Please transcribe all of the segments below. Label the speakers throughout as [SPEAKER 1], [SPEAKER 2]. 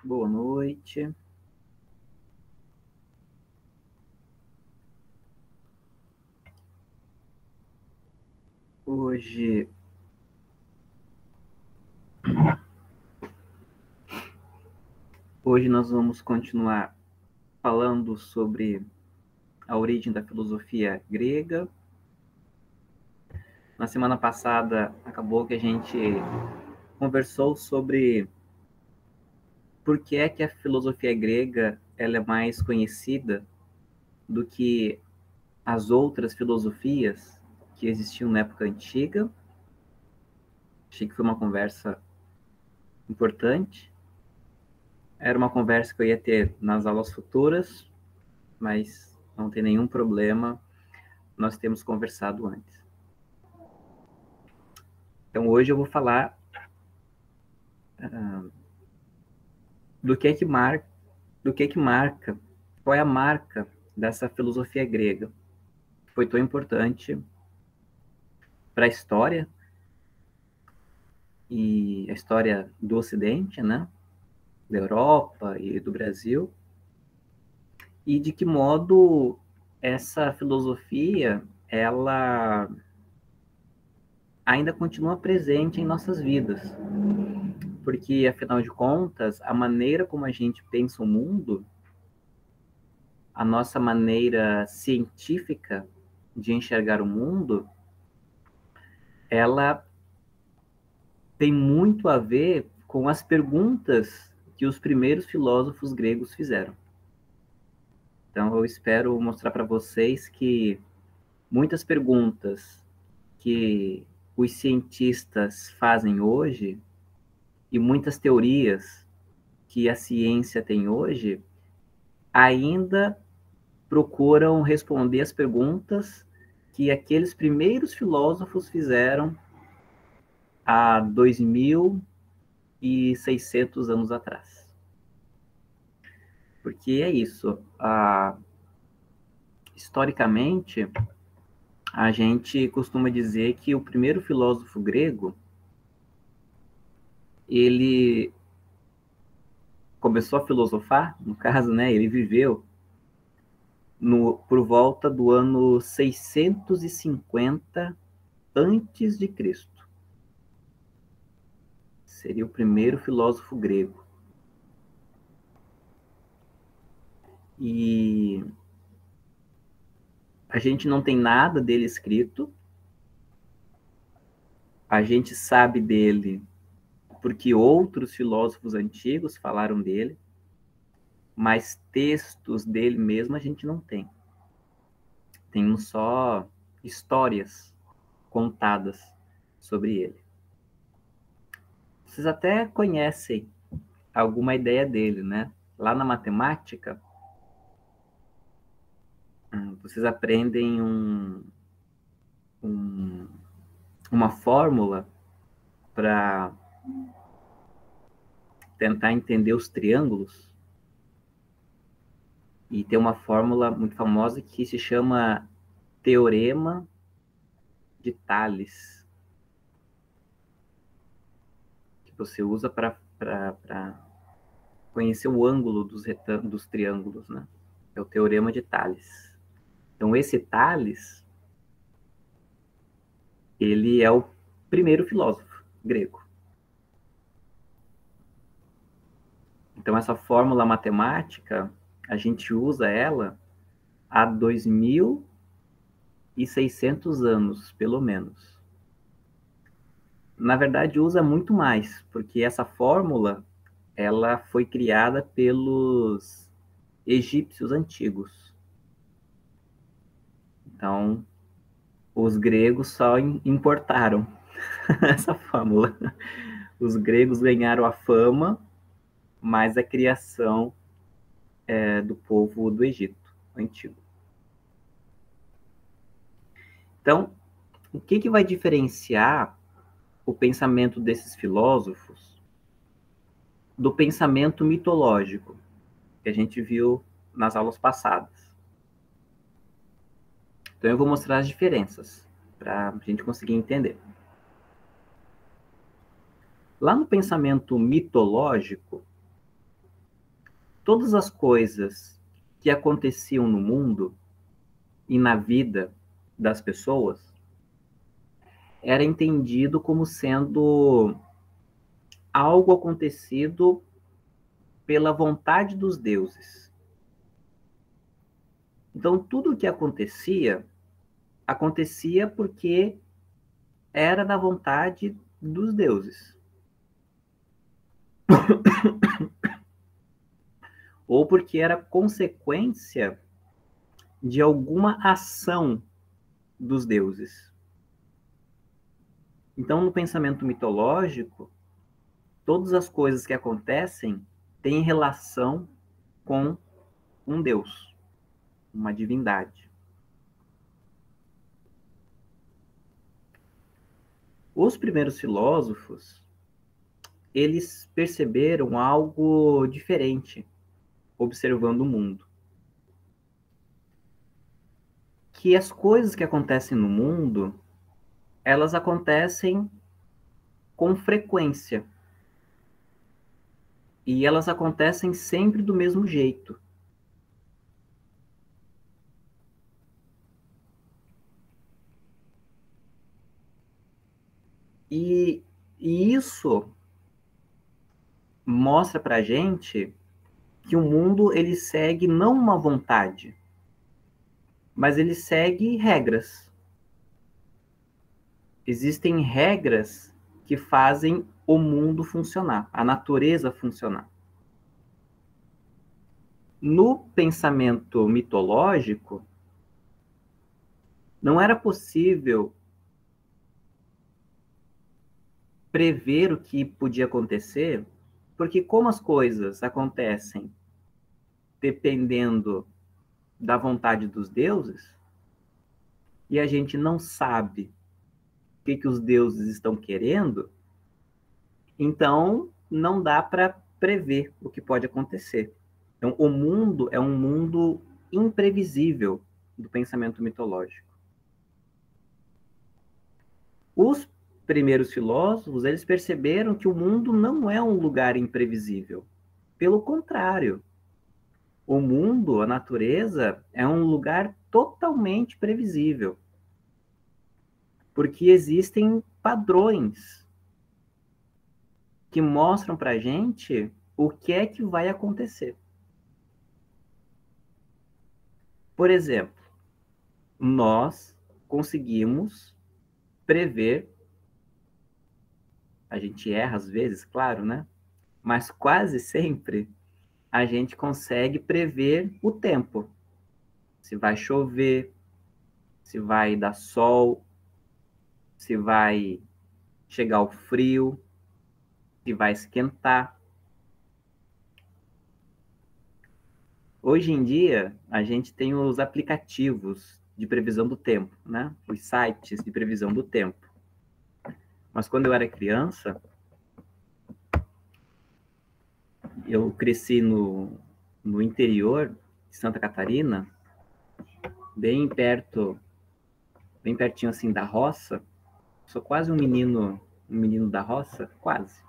[SPEAKER 1] Boa noite. Hoje nós vamos continuar falando sobre a origem da filosofia grega. Na semana passada, acabou que a gente conversou sobre por que é que a filosofia grega ela é mais conhecida do que as outras filosofias que existiam na época antiga. Achei que foi uma conversa importante. Era uma conversa que eu ia ter nas aulas futuras, mas não tem nenhum problema, nós temos conversado antes. Então, hoje eu vou falar do que marca, qual é a marca dessa filosofia grega, que foi tão importante para a história, e a história do Ocidente, né? Da Europa e do Brasil, e de que modo essa filosofia, ela ainda continua presente em nossas vidas. Porque, afinal de contas, a maneira como a gente pensa o mundo, a nossa maneira científica de enxergar o mundo, ela tem muito a ver com as perguntas que os primeiros filósofos gregos fizeram. Então, eu espero mostrar para vocês que muitas perguntas que os cientistas fazem hoje e muitas teorias que a ciência tem hoje ainda procuram responder as perguntas que aqueles primeiros filósofos fizeram há 2.600 anos atrás. Porque é isso. Historicamente, a gente costuma dizer que o primeiro filósofo grego, ele começou a filosofar, no caso, né, ele viveu por volta do ano 650 antes de Cristo. Seria o primeiro filósofo grego. E a gente não tem nada dele escrito. A gente sabe dele porque outros filósofos antigos falaram dele, mas textos dele mesmo a gente não tem. Temos só histórias contadas sobre ele. Vocês até conhecem alguma ideia dele, né? Lá na matemática, vocês aprendem uma fórmula para tentar entender os triângulos. E tem uma fórmula muito famosa que se chama Teorema de Tales, que você usa para conhecer o ângulo dos triângulos, né? É o Teorema de Tales. Então, esse Tales, ele é o primeiro filósofo grego. Então, essa fórmula matemática, a gente usa ela há 2.600 anos, pelo menos. Na verdade, usa muito mais, porque essa fórmula ela foi criada pelos egípcios antigos. Então, os gregos só importaram essa fórmula. Os gregos ganharam a fama, mas a criação do povo do Egito antigo. Então, o que vai diferenciar o pensamento desses filósofos do pensamento mitológico que a gente viu nas aulas passadas? Então, eu vou mostrar as diferenças para a gente conseguir entender. Lá no pensamento mitológico, todas as coisas que aconteciam no mundo e na vida das pessoas era entendido como sendo algo acontecido pela vontade dos deuses. Então, tudo o que acontecia porque era da vontade dos deuses. Ou porque era consequência de alguma ação dos deuses. Então, no pensamento mitológico, todas as coisas que acontecem têm relação com um deus, uma divindade. Os primeiros filósofos, eles perceberam algo diferente observando o mundo. Que as coisas que acontecem no mundo, elas acontecem com frequência. E elas acontecem sempre do mesmo jeito. E isso mostra pra gente que o mundo ele segue não uma vontade, mas ele segue regras. Existem regras que fazem o mundo funcionar, a natureza funcionar. No pensamento mitológico, não era possível prever o que podia acontecer, porque como as coisas acontecem dependendo da vontade dos deuses, e a gente não sabe o que os deuses estão querendo, então não dá para prever o que pode acontecer. Então, o mundo é um mundo imprevisível do pensamento mitológico. Os primeiros filósofos, eles perceberam que o mundo não é um lugar imprevisível. Pelo contrário, o mundo, a natureza, é um lugar totalmente previsível. Porque existem padrões que mostram para a gente o que é que vai acontecer. Por exemplo, nós conseguimos prever, a gente erra às vezes, claro, né? Mas quase sempre a gente consegue prever o tempo. Se vai chover, se vai dar sol, se vai chegar o frio, se vai esquentar. Hoje em dia, a gente tem os aplicativos de previsão do tempo, né? Os sites de previsão do tempo. Mas quando eu era criança, eu cresci no interior de Santa Catarina, bem pertinho assim da roça. Sou quase um menino da roça, quase.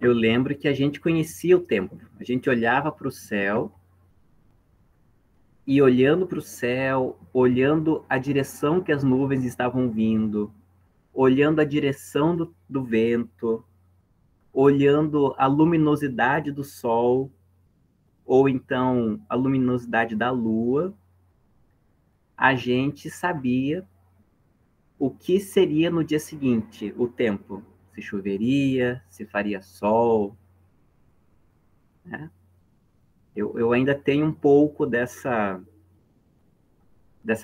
[SPEAKER 1] Eu lembro que a gente conhecia o tempo. A gente olhava para o céu e olhando para o céu, olhando a direção que as nuvens estavam vindo, olhando a direção do vento, olhando a luminosidade do sol, ou então a luminosidade da lua, a gente sabia o que seria no dia seguinte, o tempo. Se choveria, se faria sol. Né? Eu ainda tenho um pouco dessa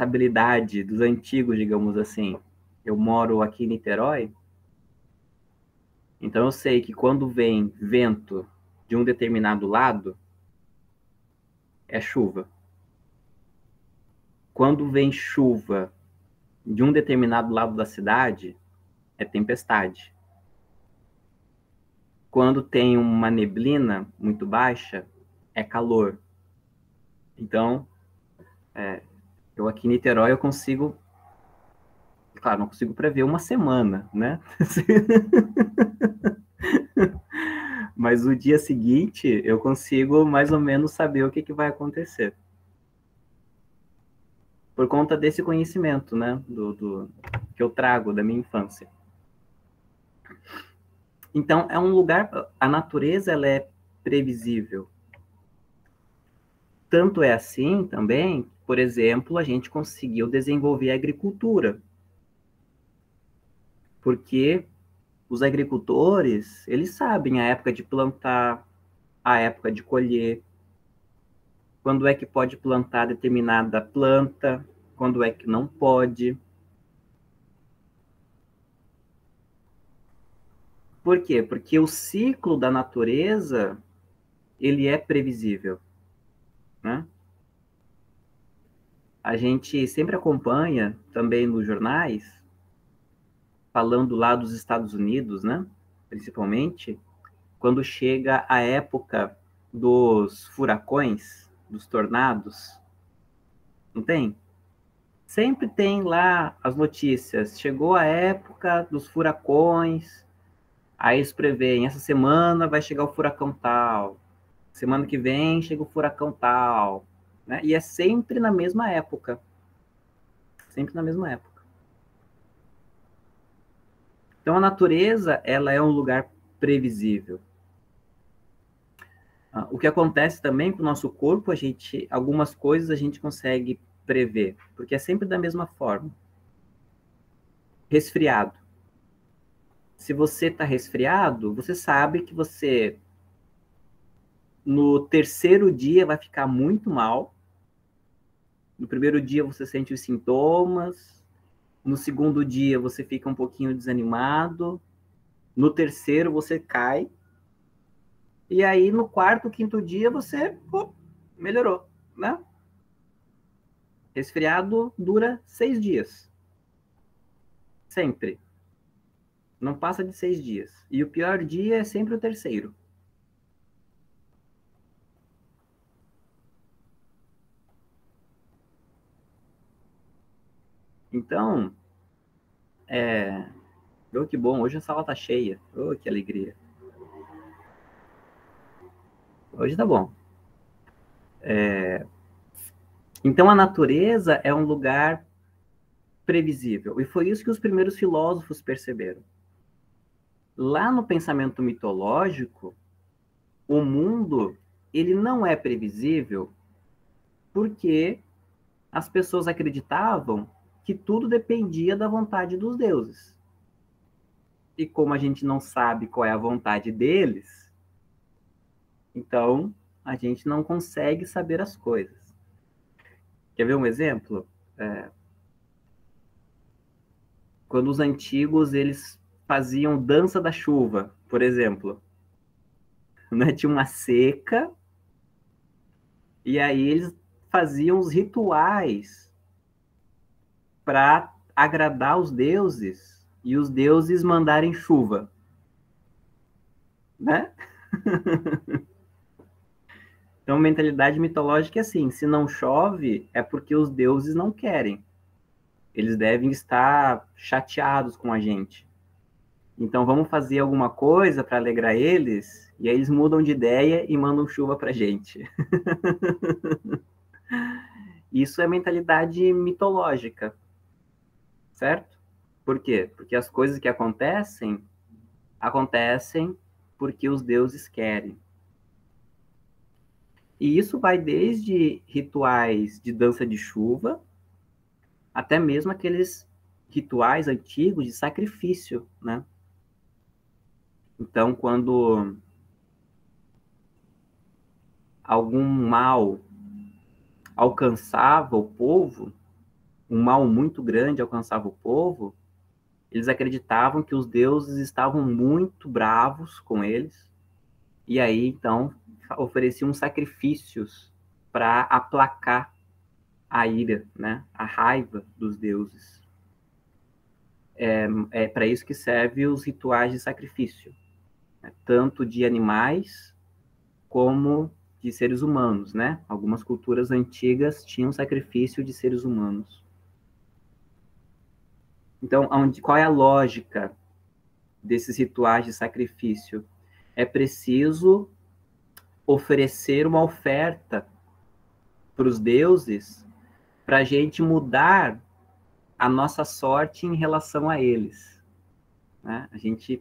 [SPEAKER 1] habilidade dos antigos, digamos assim. Eu moro aqui em Niterói, então eu sei que quando vem vento de um determinado lado, é chuva. Quando vem chuva de um determinado lado da cidade, é tempestade. Quando tem uma neblina muito baixa, é calor. Então, eu aqui em Niterói eu consigo, claro, não consigo prever uma semana, né? Mas o dia seguinte, eu consigo mais ou menos saber o que, que vai acontecer. Por conta desse conhecimento, né? Que eu trago da minha infância. Então, é um lugar... A natureza, ela é previsível. Tanto é assim, também, por exemplo, a gente conseguiu desenvolver a agricultura. Porque os agricultores, eles sabem a época de plantar, a época de colher, quando é que pode plantar determinada planta, quando é que não pode. Por quê? Porque o ciclo da natureza, ele é previsível, né? A gente sempre acompanha, também nos jornais, falando lá dos Estados Unidos, né? Principalmente, quando chega a época dos furacões, dos tornados, não tem? Sempre tem lá as notícias. Chegou a época dos furacões, aí eles preveem, essa semana vai chegar o furacão tal, semana que vem chega o furacão tal, né? E é sempre na mesma época. Sempre na mesma época. Então a natureza, ela é um lugar previsível. O que acontece também com o nosso corpo, algumas coisas a gente consegue prever, porque é sempre da mesma forma. Resfriado. Se você está resfriado, você sabe que você no terceiro dia vai ficar muito mal. No primeiro dia você sente os sintomas, no segundo dia você fica um pouquinho desanimado, no terceiro você cai, e aí no quarto, quinto dia você melhorou, né? Resfriado dura 6 dias. Sempre. Não passa de 6 dias. E o pior dia é sempre o terceiro. Então, oh, que bom, hoje a sala tá cheia. Oh, que alegria. Hoje tá bom. Então, a natureza é um lugar previsível. E foi isso que os primeiros filósofos perceberam. Lá no pensamento mitológico, o mundo ele não é previsível porque as pessoas acreditavam que tudo dependia da vontade dos deuses. E como a gente não sabe qual é a vontade deles, então a gente não consegue saber as coisas. Quer ver um exemplo? Quando os antigos eles faziam dança da chuva, por exemplo, né? Tinha uma seca e aí eles faziam os rituais para agradar os deuses e os deuses mandarem chuva, né? Então, mentalidade mitológica é assim: se não chove, é porque os deuses não querem. Eles devem estar chateados com a gente. Então, vamos fazer alguma coisa para alegrar eles, e aí eles mudam de ideia e mandam chuva para a gente. Isso é mentalidade mitológica, certo? Por quê? Porque as coisas que acontecem porque os deuses querem. E isso vai desde rituais de dança de chuva, até mesmo aqueles rituais antigos de sacrifício, né? Então, quando algum mal alcançava o povo, um mal muito grande alcançava o povo, eles acreditavam que os deuses estavam muito bravos com eles, e aí, então, ofereciam sacrifícios para aplacar a ira, né? A raiva dos deuses. É para isso que servem os rituais de sacrifício, né? Tanto de animais como de seres humanos, né? Algumas culturas antigas tinham sacrifício de seres humanos. Então, qual é a lógica desses rituais de sacrifício? é preciso oferecer uma oferta para os deuses para a gente mudar a nossa sorte em relação a eles, né? A gente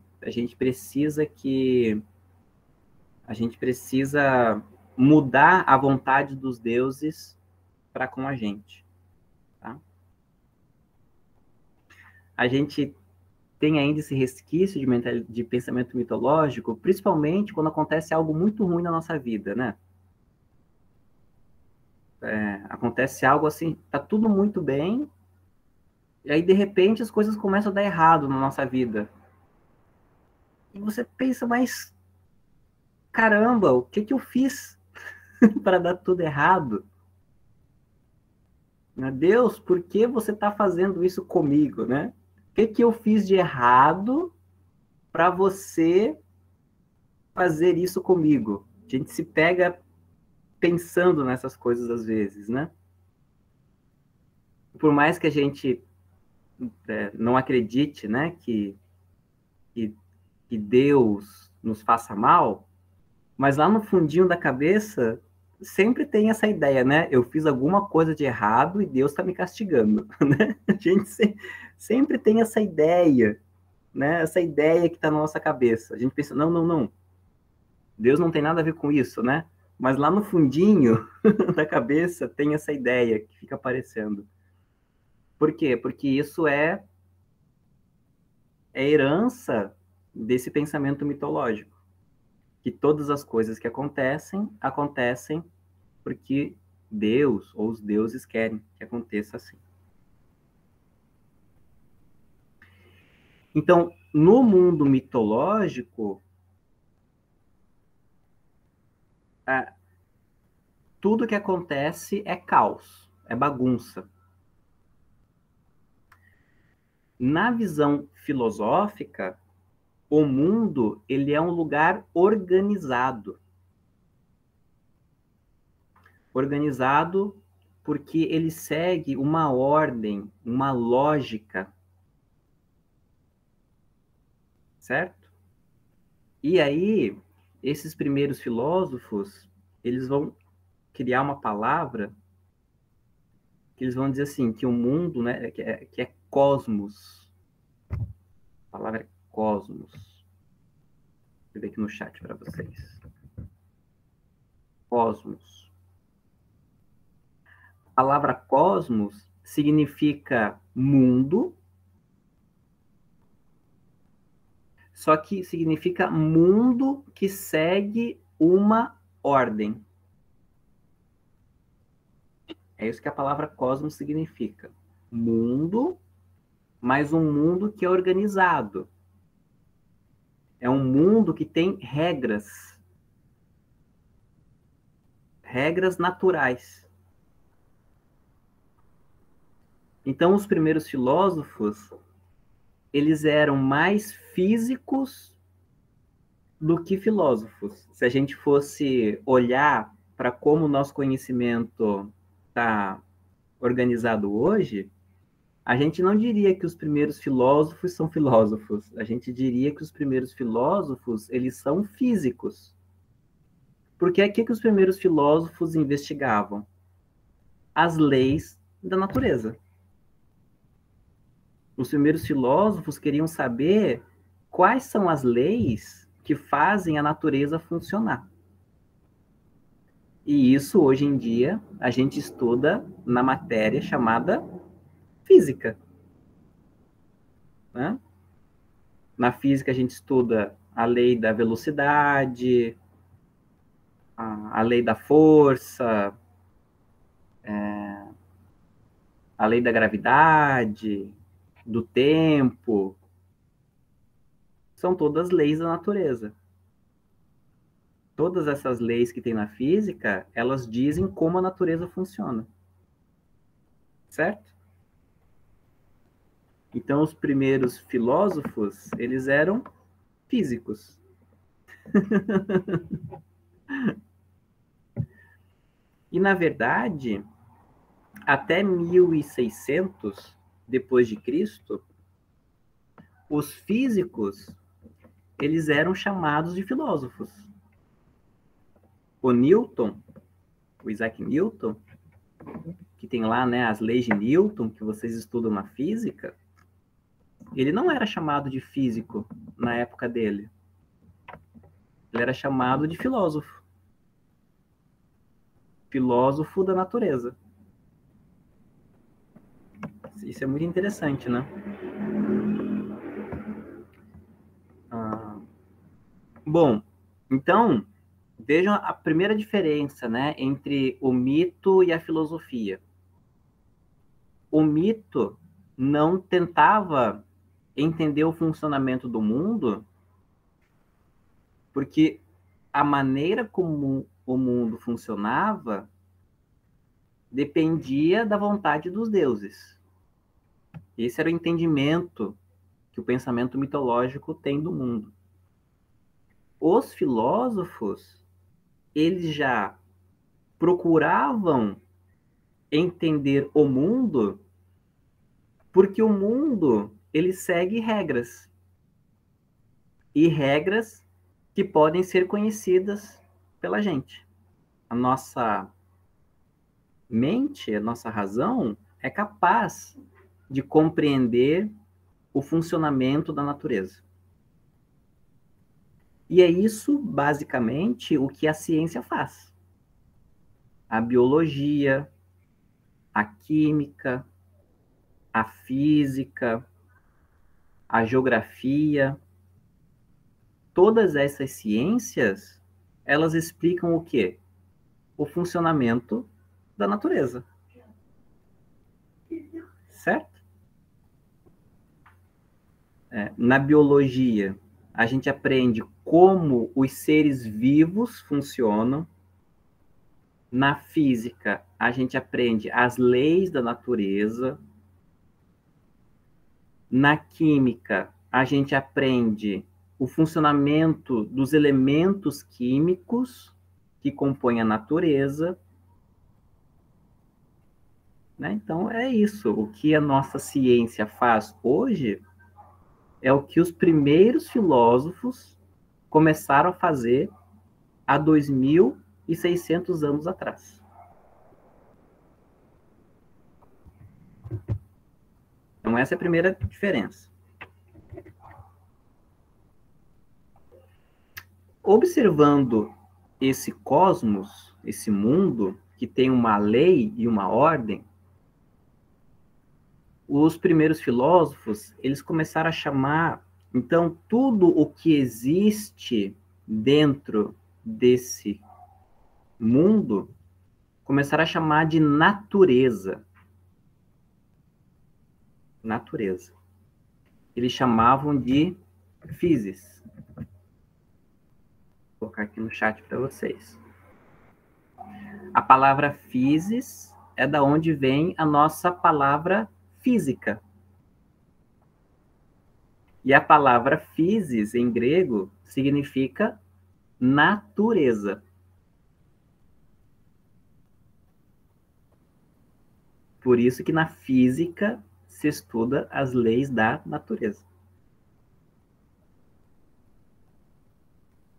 [SPEAKER 1] precisa mudar a vontade dos deuses para com a gente, tá? A gente tem ainda esse resquício de pensamento mitológico, principalmente quando acontece algo muito ruim na nossa vida, né? Acontece algo assim, tá tudo muito bem, e aí de repente as coisas começam a dar errado na nossa vida. E você pensa, mas caramba, o que eu fiz para dar tudo errado? Meu Deus, por que você está fazendo isso comigo, né? O que eu fiz de errado para você fazer isso comigo? A gente se pega pensando nessas coisas às vezes, né? Por mais que a gente não acredite, né, que, que Deus nos faça mal, mas lá no fundinho da cabeça sempre tem essa ideia, né? Eu fiz alguma coisa de errado e Deus está me castigando, né? A gente sempre tem essa ideia, né? Essa ideia que está na nossa cabeça. A gente pensa, não, não, não. Deus não tem nada a ver com isso, né? Mas lá no fundinho da cabeça tem essa ideia que fica aparecendo. Por quê? Porque isso é herança desse pensamento mitológico. Que todas as coisas que acontecem, acontecem porque Deus ou os deuses querem que aconteça assim. Então, no mundo mitológico, tudo que acontece é caos, é bagunça. Na visão filosófica, o mundo ele é um lugar organizado. Organizado porque ele segue uma ordem, uma lógica, certo? E aí, esses primeiros filósofos, eles vão criar uma palavra que eles vão dizer assim, que o mundo, né, que é cosmos. A palavra é cosmos. Vou ver aqui no chat para vocês. Cosmos. A palavra cosmos significa mundo, só que significa mundo que segue uma ordem. É isso que a palavra cosmos significa. Mundo, mas um mundo que é organizado. É um mundo que tem regras. Regras naturais. Então, os primeiros filósofos, eles eram mais físicos do que filósofos. Se a gente fosse olhar para como o nosso conhecimento está organizado hoje, a gente não diria que os primeiros filósofos são filósofos. A gente diria que os primeiros filósofos, eles são físicos. Porque é que os primeiros filósofos investigavam? As leis da natureza. Os primeiros filósofos queriam saber quais são as leis que fazem a natureza funcionar. E isso, hoje em dia, a gente estuda na matéria chamada física. Né? Na física, a gente estuda a lei da velocidade, a lei da força, a lei da gravidade, do tempo. São todas leis da natureza. Todas essas leis que tem na física, elas dizem como a natureza funciona. Certo? Então, os primeiros filósofos, eles eram físicos. E, na verdade, até 1600 depois de Cristo, os físicos, eles eram chamados de filósofos. O Newton, o Isaac Newton, que tem lá, né, as leis de Newton, que vocês estudam na física, ele não era chamado de físico na época dele. Ele era chamado de filósofo. Filósofo da natureza. Isso é muito interessante, né? Bom, então, vejam a primeira diferença, né, entre o mito e a filosofia. O mito não tentava entender o funcionamento do mundo, porque a maneira como o mundo funcionava dependia da vontade dos deuses. Esse era o entendimento que o pensamento mitológico tem do mundo. Os filósofos, eles já procuravam entender o mundo porque o mundo, ele segue regras. E regras que podem ser conhecidas pela gente. A nossa mente, a nossa razão é capaz de compreender o funcionamento da natureza. E é isso, basicamente, o que a ciência faz. A biologia, a química, a física, a geografia, todas essas ciências, elas explicam o quê? O funcionamento da natureza. Certo? Na biologia, a gente aprende como os seres vivos funcionam. Na física, a gente aprende as leis da natureza. Na química, a gente aprende o funcionamento dos elementos químicos que compõem a natureza. Né? Então, é isso. O que a nossa ciência faz hoje é o que os primeiros filósofos começaram a fazer há 2.600 anos atrás. Então, essa é a primeira diferença. Observando esse cosmos, esse mundo, que tem uma lei e uma ordem, os primeiros filósofos, eles começaram a chamar, então, tudo o que existe dentro desse mundo, começaram a chamar de natureza. Natureza. Eles chamavam de physis. Vou colocar aqui no chat para vocês. A palavra physis é da onde vem a nossa palavra física. E a palavra physis, em grego, significa natureza. Por isso que na física se estuda as leis da natureza.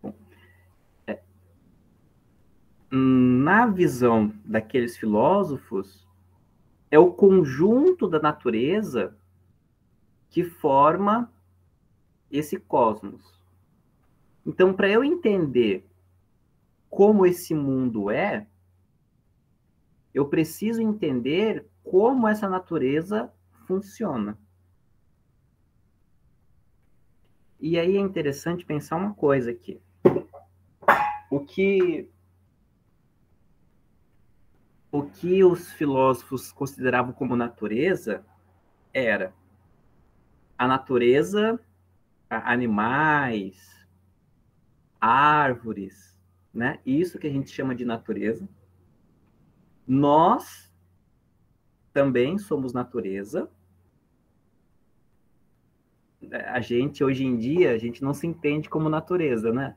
[SPEAKER 1] Bom, na visão daqueles filósofos, é o conjunto da natureza que forma esse cosmos. Então, para eu entender como esse mundo é, eu preciso entender como essa natureza funciona. E aí é interessante pensar uma coisa aqui. O que os filósofos consideravam como natureza era a natureza, animais, árvores, né? Isso que a gente chama de natureza. Nós também somos natureza. A gente, hoje em dia, a gente não se entende como natureza, né?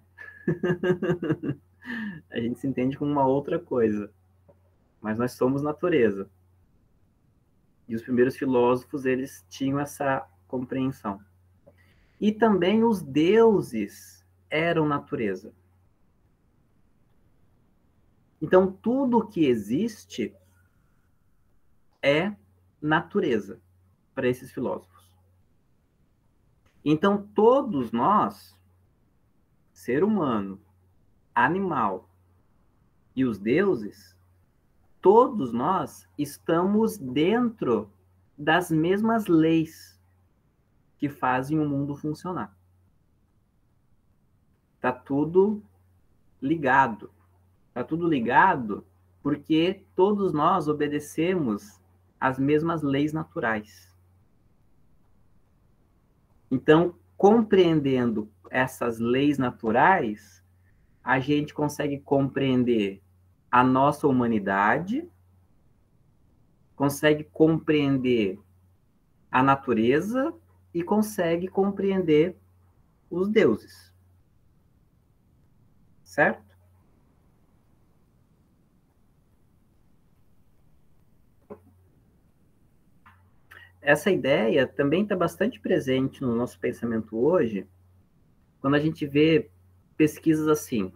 [SPEAKER 1] A gente se entende como uma outra coisa. Mas nós somos natureza. E os primeiros filósofos, eles tinham essa compreensão. E também os deuses eram natureza. Então, tudo que existe é natureza para esses filósofos. Então, todos nós, ser humano, animal e os deuses, todos nós estamos dentro das mesmas leis que fazem o mundo funcionar. Tá tudo ligado. Tá tudo ligado porque todos nós obedecemos às mesmas leis naturais. Então, compreendendo essas leis naturais, a gente consegue compreender a nossa humanidade, consegue compreender a natureza e consegue compreender os deuses. Certo? Essa ideia também está bastante presente no nosso pensamento hoje, quando a gente vê pesquisas assim.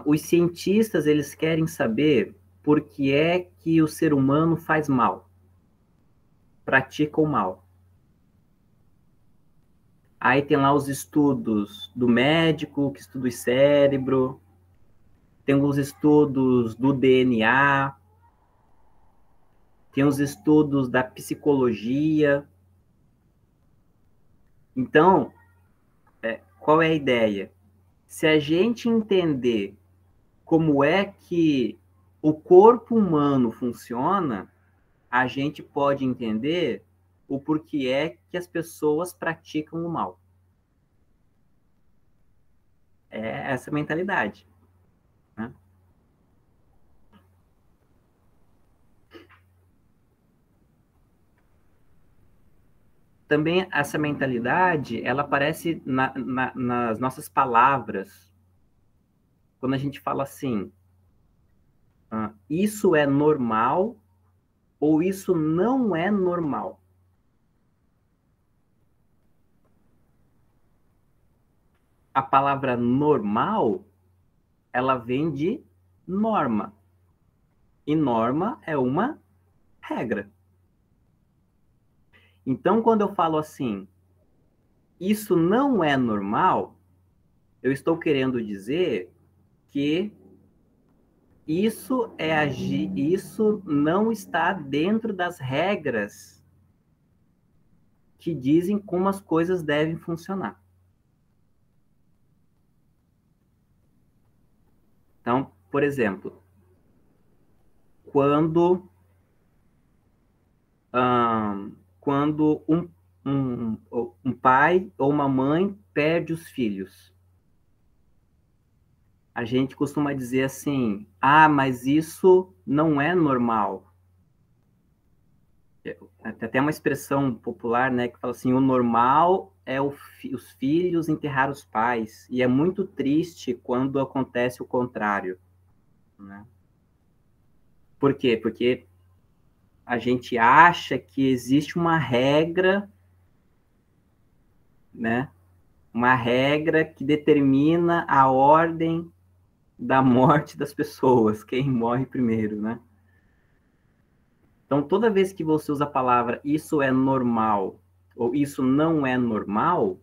[SPEAKER 1] Os cientistas, eles querem saber por que é que o ser humano faz mal, pratica o mal. Aí tem lá os estudos do médico, que estuda o cérebro, tem os estudos do DNA, tem os estudos da psicologia. Então, qual é a ideia? Se a gente entender como é que o corpo humano funciona, a gente pode entender o porquê é que as pessoas praticam o mal. É essa mentalidade, né? Também essa mentalidade, ela aparece nas nossas palavras. Quando a gente fala assim, isso é normal ou isso não é normal. A palavra normal, ela vem de norma. E norma é uma regra. Então, quando eu falo assim, isso não é normal, eu estou querendo dizer que isso não está dentro das regras que dizem como as coisas devem funcionar. Então, por exemplo, quando um pai ou uma mãe perde os filhos, a gente costuma dizer assim, mas isso não é normal. Tem até uma expressão popular, né, que fala assim, o normal é os filhos enterrar os pais, e é muito triste quando acontece o contrário, né? Por quê? Porque a gente acha que existe uma regra, né, uma regra que determina a ordem da morte das pessoas, quem morre primeiro, né? Então, toda vez que você usa a palavra isso é normal ou isso não é normal,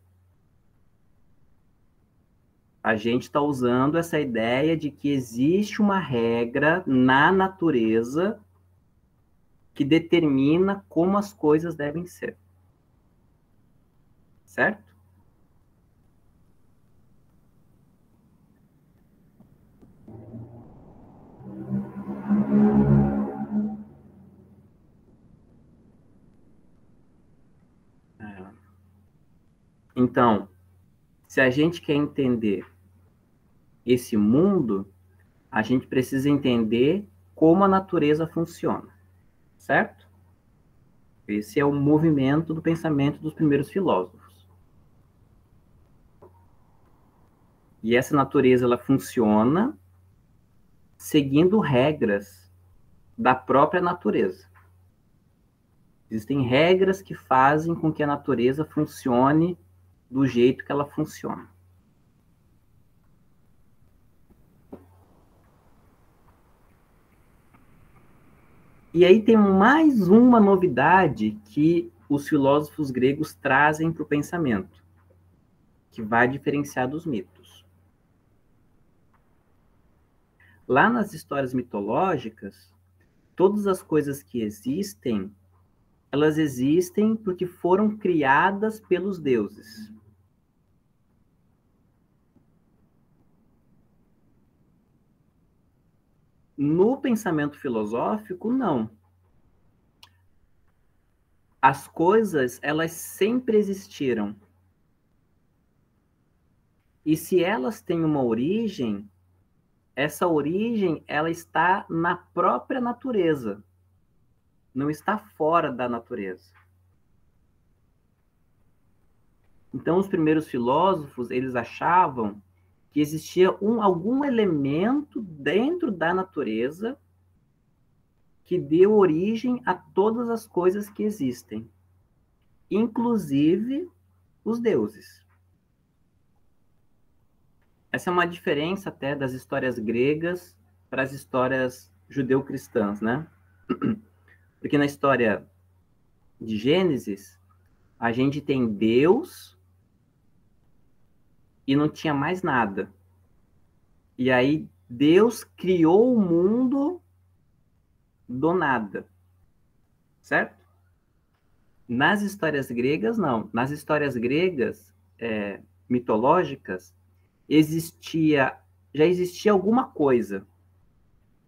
[SPEAKER 1] a gente está usando essa ideia de que existe uma regra na natureza que determina como as coisas devem ser. Certo? Então, se a gente quer entender esse mundo, a gente precisa entender como a natureza funciona, certo? Esse é o movimento do pensamento dos primeiros filósofos. E essa natureza, ela funciona seguindo regras da própria natureza. Existem regras que fazem com que a natureza funcione do jeito que ela funciona. E aí tem mais uma novidade que os filósofos gregos trazem para o pensamento, que vai diferenciar dos mitos. Lá nas histórias mitológicas, todas as coisas que existem, elas existem porque foram criadas pelos deuses. No pensamento filosófico, não. As coisas, elas sempre existiram. E se elas têm uma origem, essa origem, ela está na própria natureza. Não está fora da natureza. Então, os primeiros filósofos, eles achavam que existia algum elemento dentro da natureza que deu origem a todas as coisas que existem, inclusive os deuses. Essa é uma diferença até das histórias gregas para as histórias judeu-cristãs, né? Porque na história de Gênesis, a gente tem Deus e não tinha mais nada. E aí Deus criou o mundo do nada, certo? Nas histórias gregas, não. Nas histórias gregas, mitológicas, já existia alguma coisa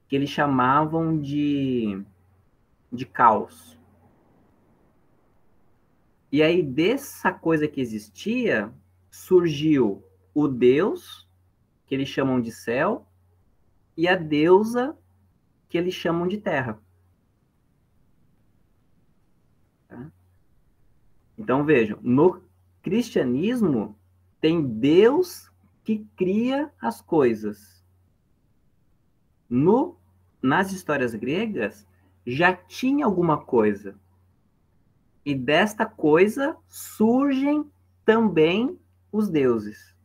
[SPEAKER 1] que eles chamavam de caos. E aí, dessa coisa que existia, surgiu o Deus, que eles chamam de céu, e a deusa, que eles chamam de terra. Tá? Então, vejam, no cristianismo, tem Deus que cria as coisas. Nas histórias gregas, já tinha alguma coisa. E desta coisa surgem também os deuses.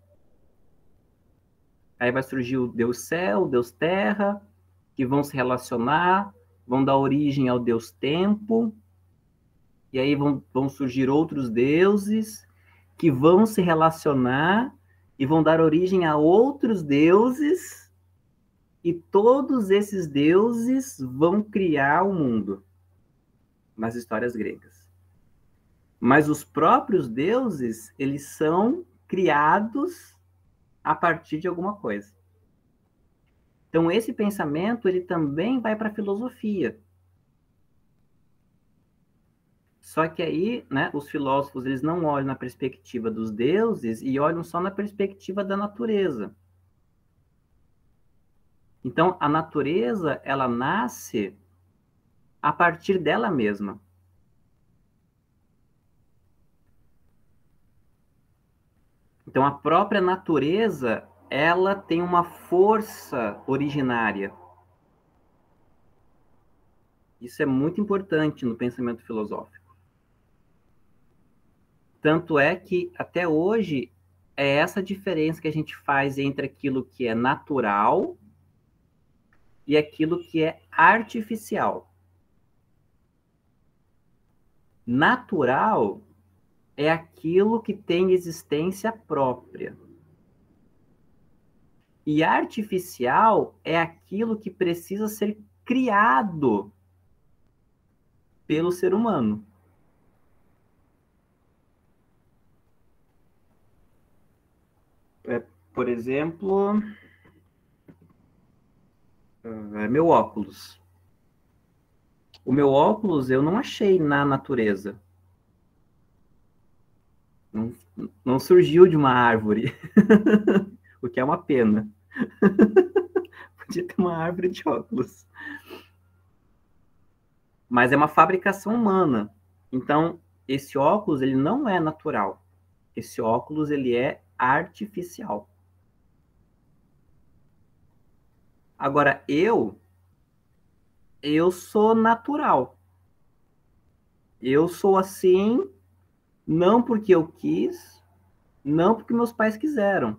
[SPEAKER 1] Aí vai surgir o Deus Céu, o Deus Terra, que vão se relacionar, vão dar origem ao Deus Tempo, e aí vão surgir outros deuses que vão se relacionar e vão dar origem a outros deuses, e todos esses deuses vão criar o mundo nas histórias gregas. Mas os próprios deuses, eles são criados a partir de alguma coisa. Então, esse pensamento, ele também vai para a filosofia. Só que aí, né, os filósofos, eles não olham na perspectiva dos deuses e olham só na perspectiva da natureza. Então, a natureza, ela nasce a partir dela mesma. Então, a própria natureza, ela tem uma força originária. Isso é muito importante no pensamento filosófico. Tanto é que, até hoje, é essa diferença que a gente faz entre aquilo que é natural e aquilo que é artificial. Natural é aquilo que tem existência própria. E artificial é aquilo que precisa ser criado pelo ser humano. Por exemplo, meu óculos. O meu óculos eu não achei na natureza. Não, não surgiu de uma árvore. O que é uma pena. Podia ter uma árvore de óculos. Mas é uma fabricação humana. Então, esse óculos, ele não é natural. Esse óculos, ele é artificial. Agora, eu sou natural. Eu sou assim, não porque eu quis, não porque meus pais quiseram.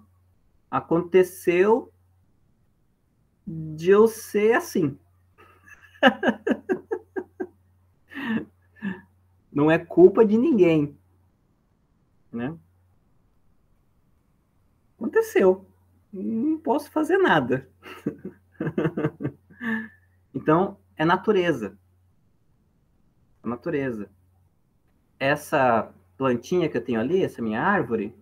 [SPEAKER 1] Aconteceu de eu ser assim. Não é culpa de ninguém, né? Aconteceu. Não posso fazer nada. Então, é natureza. É natureza. Essa plantinha que eu tenho ali, essa minha árvore,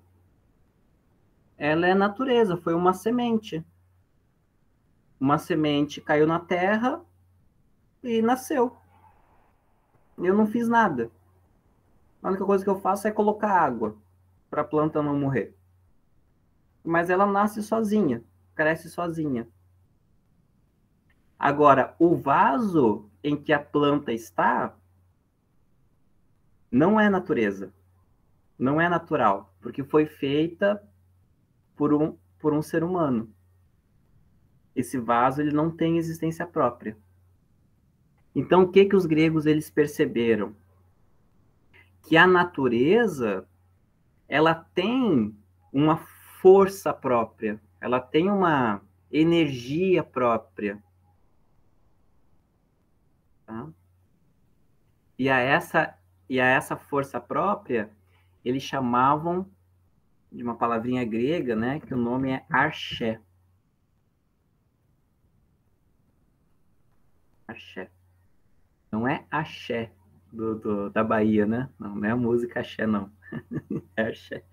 [SPEAKER 1] ela é natureza, foi uma semente. Uma semente caiu na terra e nasceu. Eu não fiz nada. A única coisa que eu faço é colocar água para a planta não morrer. Mas ela nasce sozinha, cresce sozinha. Agora, o vaso em que a planta está não é natureza, não é natural, porque foi feita por um ser humano. Esse vaso ele não tem existência própria. Então, o que que os gregos eles perceberam? Que a natureza ela tem uma força própria, ela tem uma energia própria. Tá? E a essa força própria, eles chamavam de uma palavrinha grega, né, que o nome é arché. Arché. Não é axé da Bahia, né? Não, não é a música axé, não. É arché.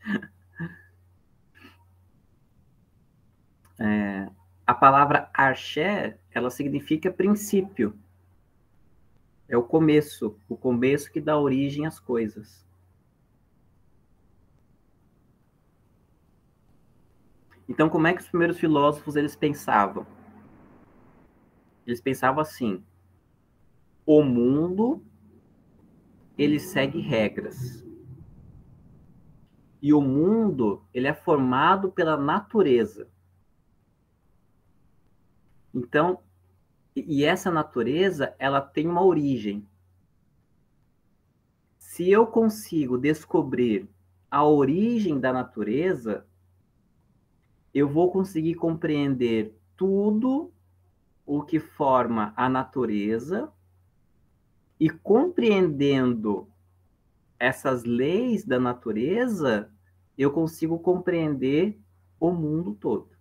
[SPEAKER 1] A palavra arché, ela significa princípio. É o começo que dá origem às coisas. Então, como é que os primeiros filósofos eles pensavam? Eles pensavam assim: o mundo ele segue regras. E o mundo ele é formado pela natureza. Então, e essa natureza ela tem uma origem. Se eu consigo descobrir a origem da natureza, eu vou conseguir compreender tudo o que forma a natureza e compreendendo essas leis da natureza, eu consigo compreender o mundo todo.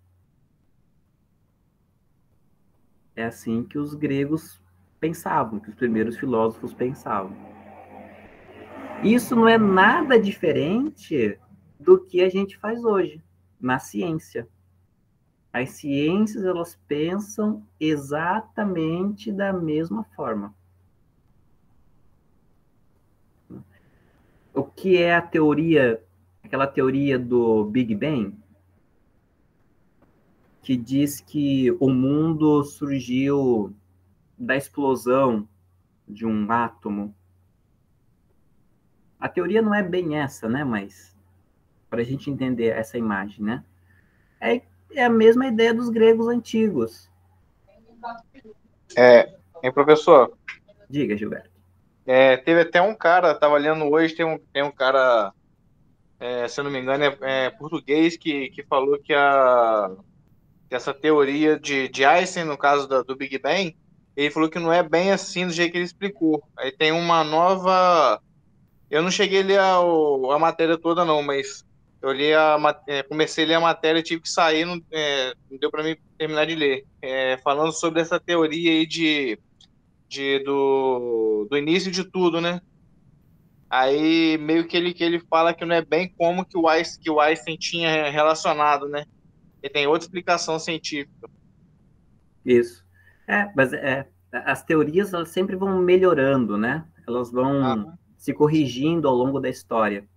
[SPEAKER 1] É assim que os gregos pensavam, que os primeiros filósofos pensavam. Isso não é nada diferente do que a gente faz hoje na ciência. As ciências elas pensam exatamente da mesma forma. O que é a teoria, aquela teoria do Big Bang, que diz que o mundo surgiu da explosão de um átomo. A teoria não é bem essa, né? Mas para a gente entender essa imagem, né? É a mesma ideia dos gregos antigos.
[SPEAKER 2] Professor,
[SPEAKER 1] Diga, Gilberto.
[SPEAKER 2] teve até um cara, estava lendo hoje, tem um cara, se eu não me engano, é português, que falou que essa teoria de Einstein, no caso do Big Bang, ele falou que não é bem assim do jeito que ele explicou. Aí tem uma nova. Eu não cheguei a ler a matéria toda, não, mas eu comecei a ler a matéria e tive que sair, não deu para mim terminar de ler. Falando sobre essa teoria aí do início de tudo, né? Aí meio que ele fala que não é bem como que o Einstein tinha relacionado, né? E tem outra explicação científica.
[SPEAKER 1] Isso. Mas as teorias elas sempre vão melhorando, né? Elas vão
[SPEAKER 2] Ah,
[SPEAKER 1] se corrigindo ao longo da história.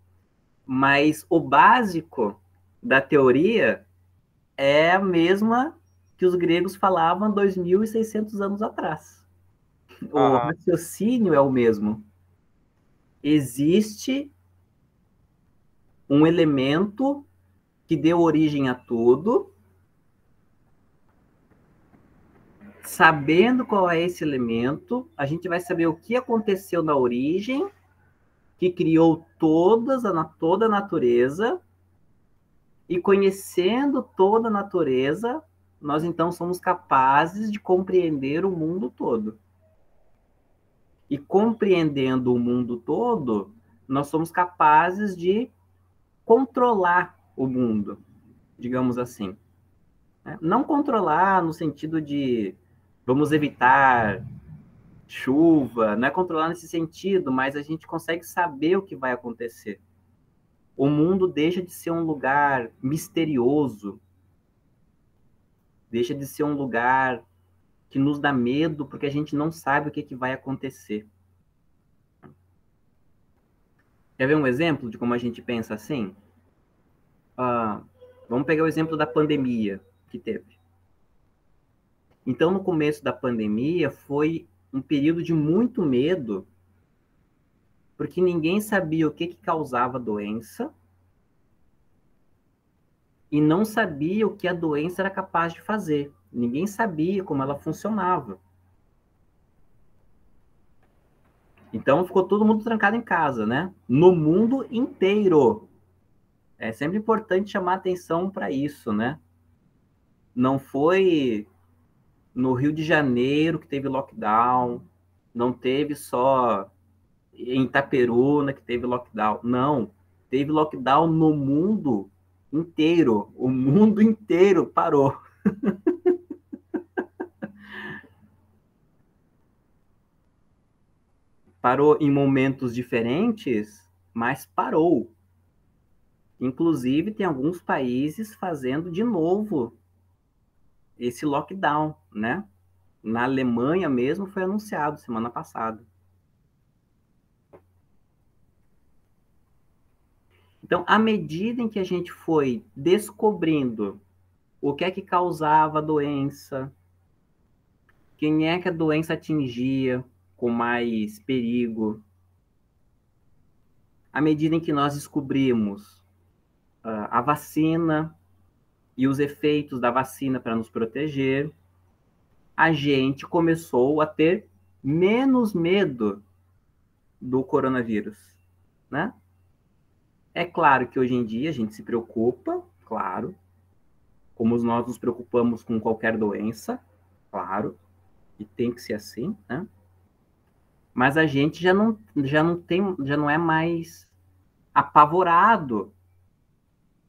[SPEAKER 1] Mas o básico da teoria é a mesma que os gregos falavam 2.600 anos atrás. O
[SPEAKER 2] aham,
[SPEAKER 1] raciocínio é o mesmo. Existe um elemento que deu origem a tudo. Sabendo qual é esse elemento, a gente vai saber o que aconteceu na origem que criou toda a natureza, e conhecendo toda a natureza, nós então somos capazes de compreender o mundo todo. E compreendendo o mundo todo, nós somos capazes de controlar o mundo, digamos assim. Não controlar no sentido de vamos evitar chuva, não é controlar nesse sentido, mas a gente consegue saber o que vai acontecer. O mundo deixa de ser um lugar misterioso, deixa de ser um lugar que nos dá medo porque a gente não sabe o que vai acontecer. Quer ver um exemplo de como a gente pensa assim? Vamos pegar o exemplo da pandemia que teve. Então, no começo da pandemia, foi um período de muito medo, porque ninguém sabia o que causava a doença e não sabia o que a doença era capaz de fazer. Ninguém sabia como ela funcionava. Então, ficou todo mundo trancado em casa, né? No mundo inteiro. É sempre importante chamar atenção para isso, né? Não foi no Rio de Janeiro que teve lockdown, não teve só em Itaperuna que teve lockdown. Não, teve lockdown no mundo inteiro. O mundo inteiro parou. Parou em momentos diferentes, mas parou. Inclusive, tem alguns países fazendo de novo esse lockdown, né? Na Alemanha mesmo foi anunciado semana passada. Então, à medida em que a gente foi descobrindo o que é que causava a doença, quem é que a doença atingia com mais perigo, à medida em que nós descobrimos a vacina e os efeitos da vacina para nos proteger, a gente começou a ter menos medo do coronavírus, né? É claro que hoje em dia a gente se preocupa, claro, como nós nos preocupamos com qualquer doença, claro, e tem que ser assim, né? Mas a gente já não é mais apavorado,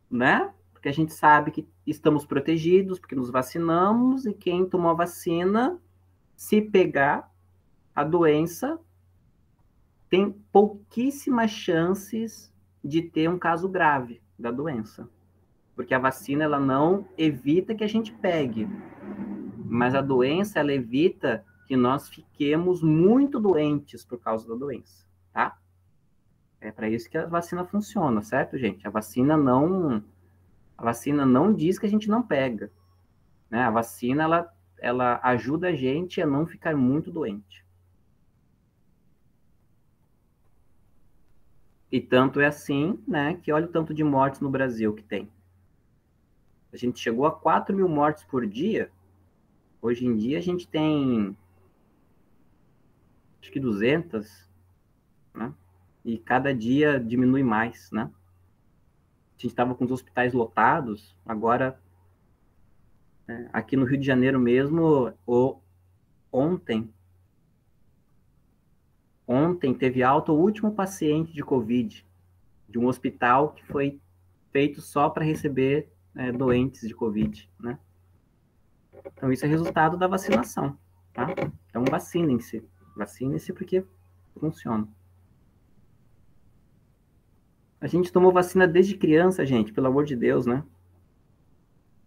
[SPEAKER 1] né? Porque a gente sabe que estamos protegidos, porque nos vacinamos, e quem tomou a vacina, se pegar a doença, tem pouquíssimas chances de ter um caso grave da doença. Porque a vacina, ela não evita que a gente pegue, mas a doença, ela evita que nós fiquemos muito doentes por causa da doença, tá? É para isso que a vacina funciona, certo, gente? A vacina não diz que a gente não pega, né? A vacina, ela ajuda a gente a não ficar muito doente. E tanto é assim, né, que olha o tanto de mortes no Brasil que tem. A gente chegou a 4 mil mortes por dia. Hoje em dia a gente tem, acho que 200, né? E cada dia diminui mais, né? A gente estava com os hospitais lotados, agora, né, aqui no Rio de Janeiro mesmo, ontem, ontem teve alta o último paciente de Covid, de um hospital que foi feito só para receber doentes de Covid, né? Então, isso é resultado da vacinação, tá? Então, vacinem-se. Vacinem-se porque funciona. A gente tomou vacina desde criança, gente, pelo amor de Deus, né?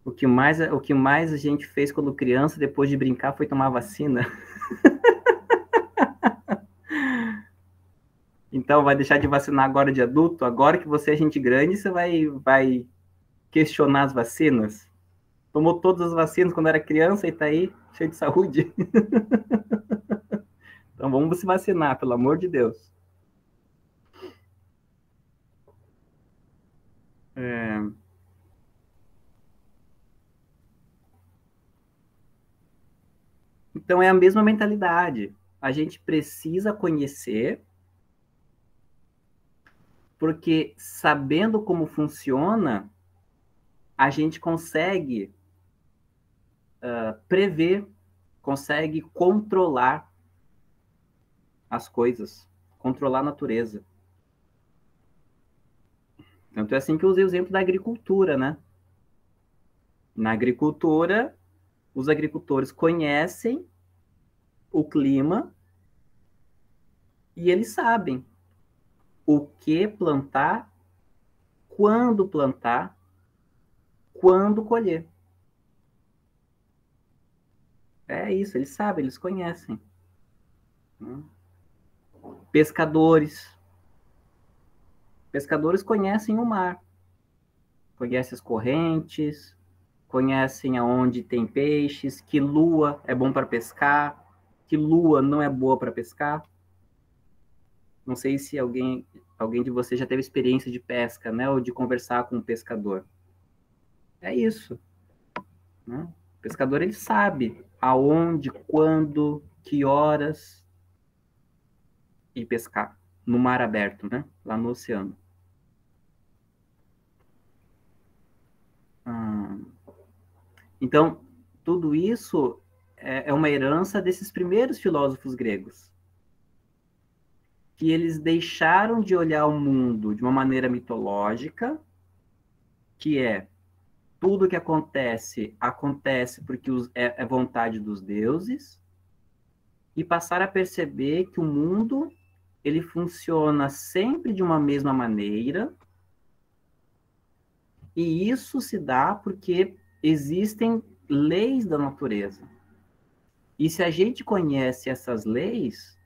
[SPEAKER 1] O que mais a gente fez quando criança, depois de brincar, foi tomar vacina. Então, vai deixar de vacinar agora de adulto? Agora que você é gente grande, você vai questionar as vacinas? Tomou todas as vacinas quando era criança e tá aí, cheio de saúde? Então, vamos se vacinar, pelo amor de Deus. Então, é a mesma mentalidade. A gente precisa conhecer Porque sabendo como funciona, a gente consegue prever, consegue controlar as coisas, controlar a natureza. Tanto é assim que eu usei o exemplo da agricultura, né? Na agricultura, os agricultores conhecem o clima e eles sabem o que plantar, quando colher. É isso, eles sabem, eles conhecem. Pescadores. Pescadores conhecem o mar, conhecem as correntes, conhecem aonde tem peixes, que lua é bom para pescar, que lua não é boa para pescar. Não sei se alguém de vocês já teve experiência de pesca, né, ou de conversar com um pescador. É isso. Né? O pescador, ele sabe aonde, quando, que horas ir pescar no mar aberto, né? Lá no oceano. Então, tudo isso é uma herança desses primeiros filósofos gregos, que eles deixaram de olhar o mundo de uma maneira mitológica, que é tudo que acontece, acontece porque é vontade dos deuses, e passaram a perceber que o mundo ele funciona sempre de uma mesma maneira, e isso se dá porque existem leis da natureza. E se a gente conhece essas leis,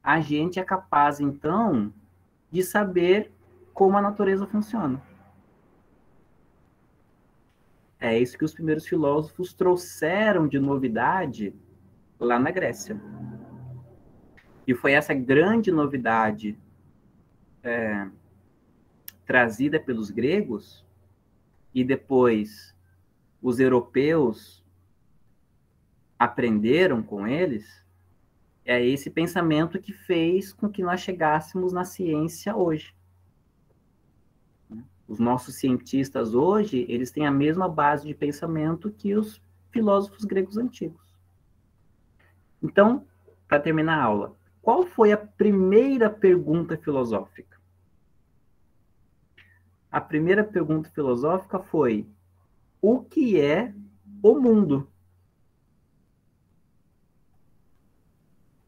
[SPEAKER 1] a gente é capaz, então, de saber como a natureza funciona. É isso que os primeiros filósofos trouxeram de novidade lá na Grécia. E foi essa grande novidade trazida pelos gregos, e depois os europeus aprenderam com eles, é esse pensamento que fez com que nós chegássemos na ciência hoje. Os nossos cientistas hoje, eles têm a mesma base de pensamento que os filósofos gregos antigos. Então, para terminar a aula, qual foi a primeira pergunta filosófica? A primeira pergunta filosófica foi: o que é o mundo?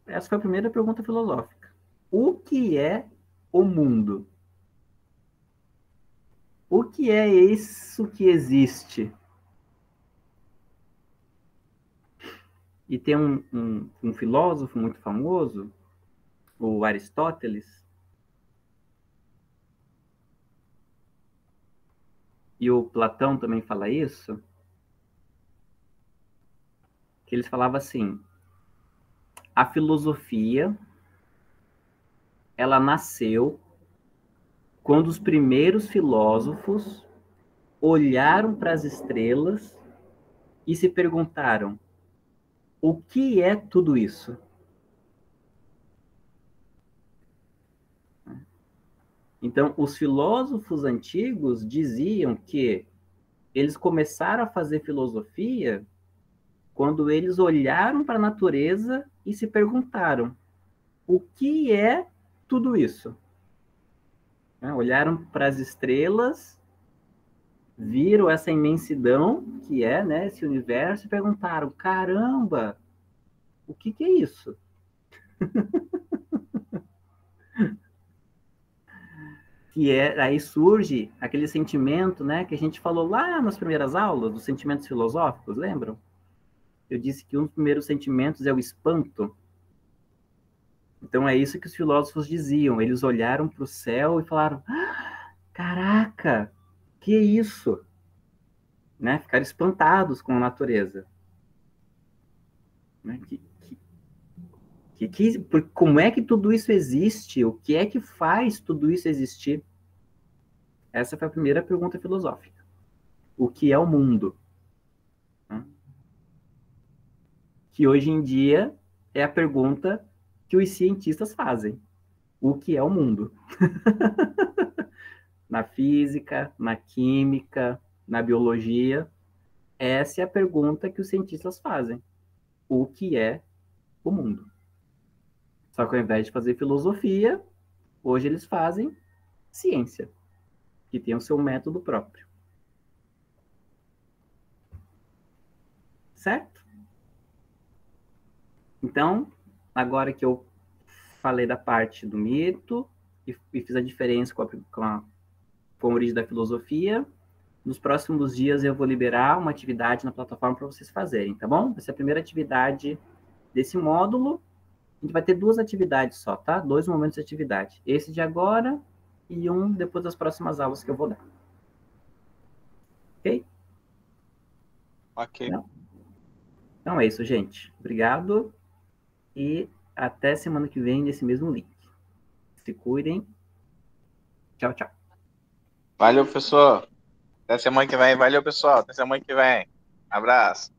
[SPEAKER 1] Essa foi a primeira pergunta filosófica. O que é o mundo? O que é isso que existe? E tem um filósofo muito famoso, o Aristóteles, e o Platão também fala isso, que eles falavam assim: a filosofia, ela nasceu quando os primeiros filósofos olharam para as estrelas e se perguntaram: o que é tudo isso? Então, os filósofos antigos diziam que eles começaram a fazer filosofia quando eles olharam para a natureza e se perguntaram: o que é tudo isso? Olharam para as estrelas, viram essa imensidão que é, né, esse universo e perguntaram: caramba, o que é isso? Que é, aí surge aquele sentimento, né, que a gente falou lá nas primeiras aulas, dos sentimentos filosóficos, lembram? Eu disse que um dos primeiros sentimentos é o espanto. Então é isso que os filósofos diziam. Eles olharam para o céu e falaram: ah, caraca, que é isso? Né? Ficaram espantados com a natureza. Né? Como é que tudo isso existe? O que é que faz tudo isso existir? Essa foi a primeira pergunta filosófica. O que é o mundo? Que hoje em dia é a pergunta que os cientistas fazem. O que é o mundo? na física, na química, na biologia. Essa é a pergunta que os cientistas fazem. O que é o mundo? Só que ao invés de fazer filosofia, hoje eles fazem ciência, que tem o seu método próprio. Certo? Então, agora que eu falei da parte do mito e fiz a diferença com a origem da filosofia, nos próximos dias eu vou liberar uma atividade na plataforma para vocês fazerem, tá bom? Essa é a primeira atividade desse módulo. A gente vai ter 2 atividades só, tá? 2 momentos de atividade. Esse de agora e um depois das próximas aulas que eu vou dar. Ok?
[SPEAKER 2] Ok.
[SPEAKER 1] Então é isso, gente. Obrigado e até semana que vem nesse mesmo link. Se cuidem. Tchau, tchau.
[SPEAKER 2] Valeu, professor. Até semana que vem. Valeu, pessoal. Até semana que vem. Abraço.